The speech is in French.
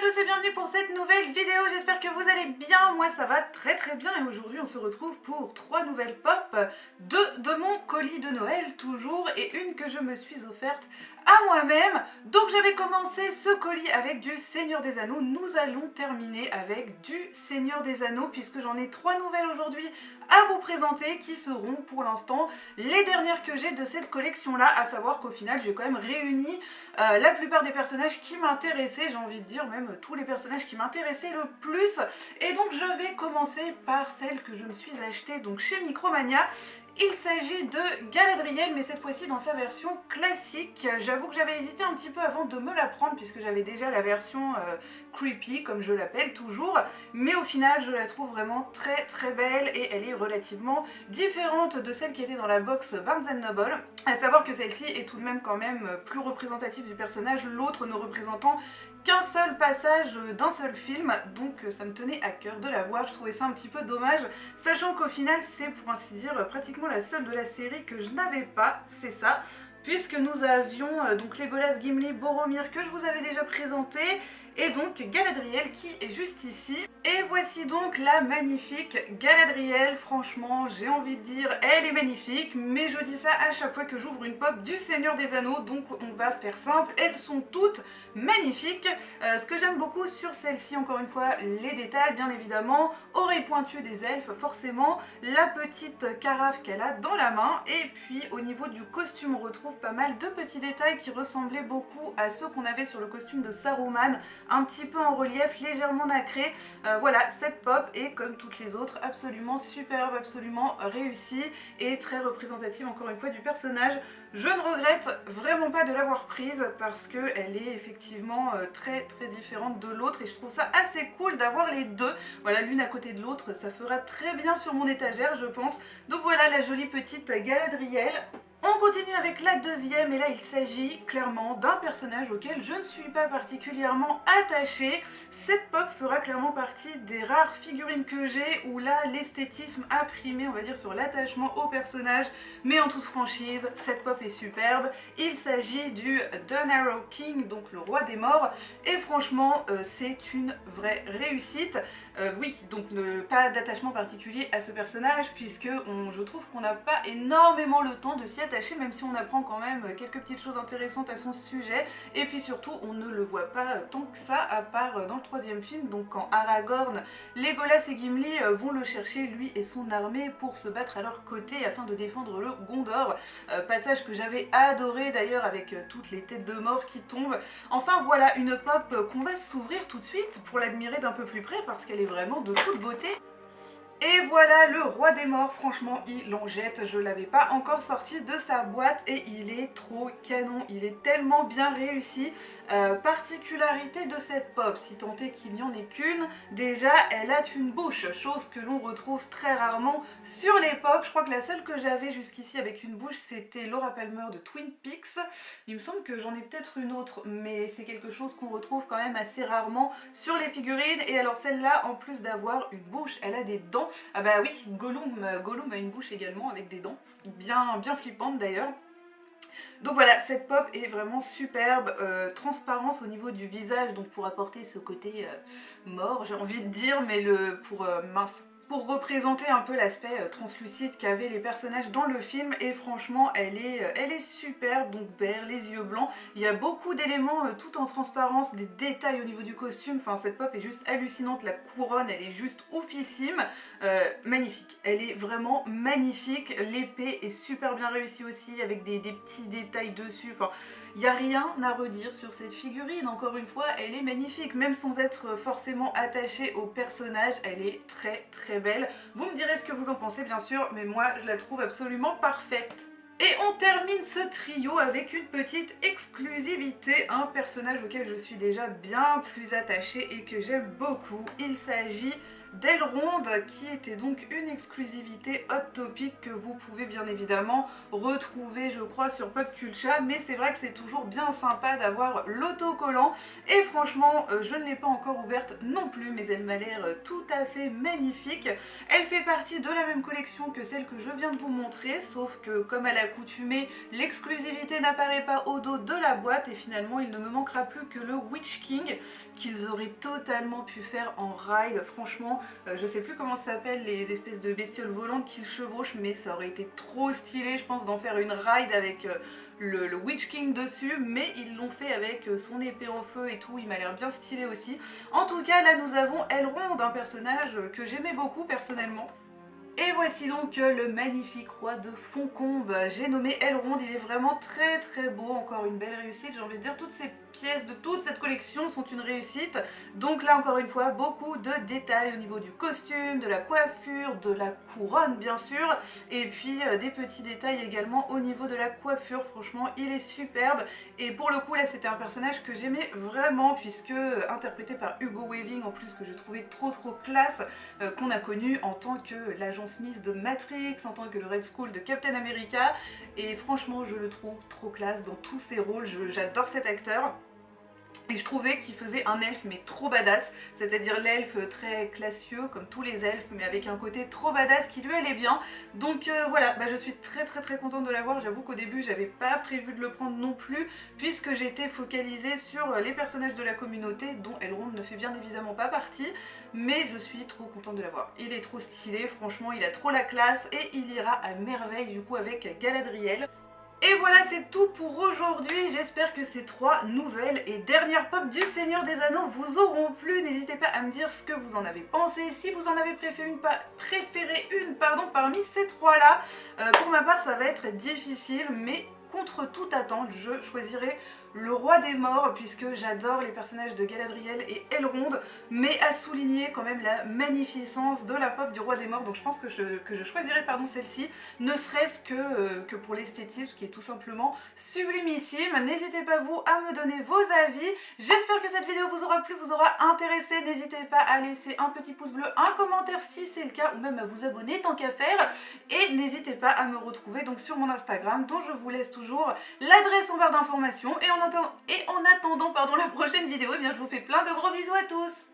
tous et bienvenue pour cette nouvelle vidéo, j'espère que vous allez bien, moi ça va très bien et aujourd'hui on se retrouve pour 3 nouvelles pop, 2 de mon colis de Noël toujours et une que je me suis offerte à moi-même. Donc j'avais commencé ce colis avec du Seigneur des Anneaux, nous allons terminer avec du Seigneur des Anneaux puisque j'en ai 3 nouvelles aujourd'hui à vous présenter qui seront pour l'instant les dernières que j'ai de cette collection là, à savoir qu'au final j'ai quand même réuni la plupart des personnages qui m'intéressaient, j'ai envie de dire même tous les personnages qui m'intéressaient le plus, et donc je vais commencer par celle que je me suis achetée donc chez Micromania. Il s'agit de Galadriel, mais cette fois-ci dans sa version classique. J'avoue que j'avais hésité un petit peu avant de me la prendre puisque j'avais déjà la version creepy, comme je l'appelle toujours, mais au final je la trouve vraiment très belle et elle est relativement différente de celle qui était dans la box Barnes & Noble, à savoir que celle-ci est tout de même quand même plus représentative du personnage, l'autre ne représentant qu'un seul passage d'un seul film, donc ça me tenait à cœur de la voir. Je trouvais ça un petit peu dommage, sachant qu'au final c'est pour ainsi dire pratiquement la seule de la série que je n'avais pas, c'est ça, puisque nous avions donc Legolas, Gimli, Boromir que je vous avais déjà présenté, et donc Galadriel qui est juste ici. Et voici donc la magnifique Galadriel, franchement j'ai envie de dire elle est magnifique, mais je dis ça à chaque fois que j'ouvre une pop du Seigneur des Anneaux, donc on va faire simple, elles sont toutes magnifiques. Ce que j'aime beaucoup sur celle-ci, encore une fois, les détails bien évidemment, oreilles pointues des elfes forcément, la petite carafe qu'elle a dans la main, et puis au niveau du costume on retrouve pas mal de petits détails qui ressemblaient beaucoup à ceux qu'on avait sur le costume de Saruman, un petit peu en relief, légèrement nacré. Voilà, cette pop est comme toutes les autres absolument superbe, absolument réussie et très représentative encore une fois du personnage. Je ne regrette vraiment pas de l'avoir prise parce qu'elle est effectivement très différente de l'autre et je trouve ça assez cool d'avoir les deux. Voilà, l'une à côté de l'autre, ça fera très bien sur mon étagère je pense. Donc voilà la jolie petite Galadriel. On continue avec la deuxième et là il s'agit clairement d'un personnage auquel je ne suis pas particulièrement attachée. Cette pop fera clairement partie des rares figurines que j'ai où là l'esthétisme a primé on va dire sur l'attachement au personnage, mais en toute franchise cette pop est superbe. Il s'agit du Dunharrow King, donc le roi des morts, et franchement c'est une vraie réussite. Oui, donc pas d'attachement particulier à ce personnage puisque je trouve qu'on n'a pas énormément le temps de s'y attacher, même si on apprend quand même quelques petites choses intéressantes à son sujet, et puis surtout on ne le voit pas tant que ça à part dans le troisième film, donc quand Aragorn, Legolas et Gimli vont le chercher lui et son armée pour se battre à leur côté afin de défendre le Gondor, passage que j'avais adoré d'ailleurs avec toutes les têtes de mort qui tombent. Enfin voilà une pop qu'on va s'ouvrir tout de suite pour l'admirer d'un peu plus près parce qu'elle est vraiment de toute beauté. Et voilà le roi des morts, franchement il en jette, je l'avais pas encore sorti de sa boîte et il est trop canon, il est tellement bien réussi. Particularité de cette pop, si tant est qu'il n'y en ait qu'une, déjà elle a une bouche, chose que l'on retrouve très rarement sur les pop. Je crois que la seule que j'avais jusqu'ici avec une bouche c'était Laura Palmer de Twin Peaks. Il me semble que j'en ai peut-être une autre, mais c'est quelque chose qu'on retrouve quand même assez rarement sur les figurines. Et alors celle-là, en plus d'avoir une bouche, elle a des dents. Ah bah oui, Gollum a une bouche également avec des dents, bien flippantes d'ailleurs. Donc voilà, cette pop est vraiment superbe, transparence au niveau du visage, donc pour apporter ce côté mort, j'ai envie de dire, mais pour représenter un peu l'aspect translucide qu'avaient les personnages dans le film, et franchement elle est superbe, donc vert, les yeux blancs, il y a beaucoup d'éléments tout en transparence, des détails au niveau du costume, enfin cette pop est juste hallucinante, la couronne elle est juste oufissime, magnifique, elle est vraiment magnifique, l'épée est super bien réussie aussi avec des petits détails dessus, enfin il n'y a rien à redire sur cette figurine, encore une fois elle est magnifique, même sans être forcément attachée au personnage, elle est très belle. Vous me direz ce que vous en pensez bien sûr, mais moi je la trouve absolument parfaite. Et on termine ce trio avec une petite exclusivité, un personnage auquel je suis déjà bien plus attachée et que j'aime beaucoup. Il s'agit d'Elrond, qui était donc une exclusivité Hot Topic que vous pouvez bien évidemment retrouver, je crois, sur Popcultcha, mais c'est vrai que c'est toujours bien sympa d'avoir l'autocollant, et franchement, je ne l'ai pas encore ouverte non plus, mais elle m'a l'air tout à fait magnifique. Elle fait partie de la même collection que celle que je viens de vous montrer, sauf que, comme à l'accoutumée, l'exclusivité n'apparaît pas au dos de la boîte, et finalement, il ne me manquera plus que le Witch King, qu'ils auraient totalement pu faire en ride. Franchement, je sais plus comment ça s'appelle, les espèces de bestioles volantes qu'ils chevauchent, mais ça aurait été trop stylé, je pense, d'en faire une ride avec le Witch King dessus, mais ils l'ont fait avec son épée en feu et tout, il m'a l'air bien stylé aussi. En tout cas, là nous avons Elrond, un personnage que j'aimais beaucoup personnellement. Et voici donc le magnifique roi de Foncombe. J'ai nommé Elrond, il est vraiment très très beau, encore une belle réussite, j'ai envie de dire, toutes ces pièces de toute cette collection sont une réussite. Donc là encore une fois, beaucoup de détails au niveau du costume, de la coiffure, de la couronne bien sûr, et puis des petits détails également au niveau de la coiffure. Franchement, il est superbe, et pour le coup là c'était un personnage que j'aimais vraiment, puisque interprété par Hugo Weaving en plus, que je trouvais trop classe, qu'on a connu en tant que l'agent Smith de Matrix, en tant que le Red Skull de Captain America, et franchement je le trouve trop classe dans tous ses rôles, j'adore cet acteur. Et je trouvais qu'il faisait un elfe mais trop badass, c'est-à-dire l'elfe très classieux comme tous les elfes, mais avec un côté trop badass qui lui allait bien. Donc voilà, je suis très contente de l'avoir. J'avoue qu'au début j'avais pas prévu de le prendre non plus, puisque j'étais focalisée sur les personnages de la communauté, dont Elrond ne fait bien évidemment pas partie, mais je suis trop contente de l'avoir. Il est trop stylé, franchement il a trop la classe, et il ira à merveille du coup avec Galadriel. Et voilà, c'est tout pour aujourd'hui. J'espère que ces 3 nouvelles et dernières pop du Seigneur des Anneaux vous auront plu. N'hésitez pas à me dire ce que vous en avez pensé, si vous en avez préféré une parmi ces 3 là. Pour ma part ça va être difficile, mais contre toute attente je choisirai le Roi des Morts, puisque j'adore les personnages de Galadriel et Elrond, mais à souligner quand même la magnificence de la pop du Roi des Morts. Donc je pense que je choisirai celle-ci, ne serait-ce que pour l'esthétisme qui est tout simplement sublimissime. N'hésitez pas vous à me donner vos avis. J'espère que cette vidéo vous aura plu, vous aura intéressé. N'hésitez pas à laisser un petit pouce bleu, un commentaire si c'est le cas, ou même à vous abonner tant qu'à faire. Et n'hésitez pas à me retrouver donc sur mon Instagram, dont je vous laisse toujours l'adresse en barre d'informations. Et en attendant la prochaine vidéo, eh bien, je vous fais plein de gros bisous à tous.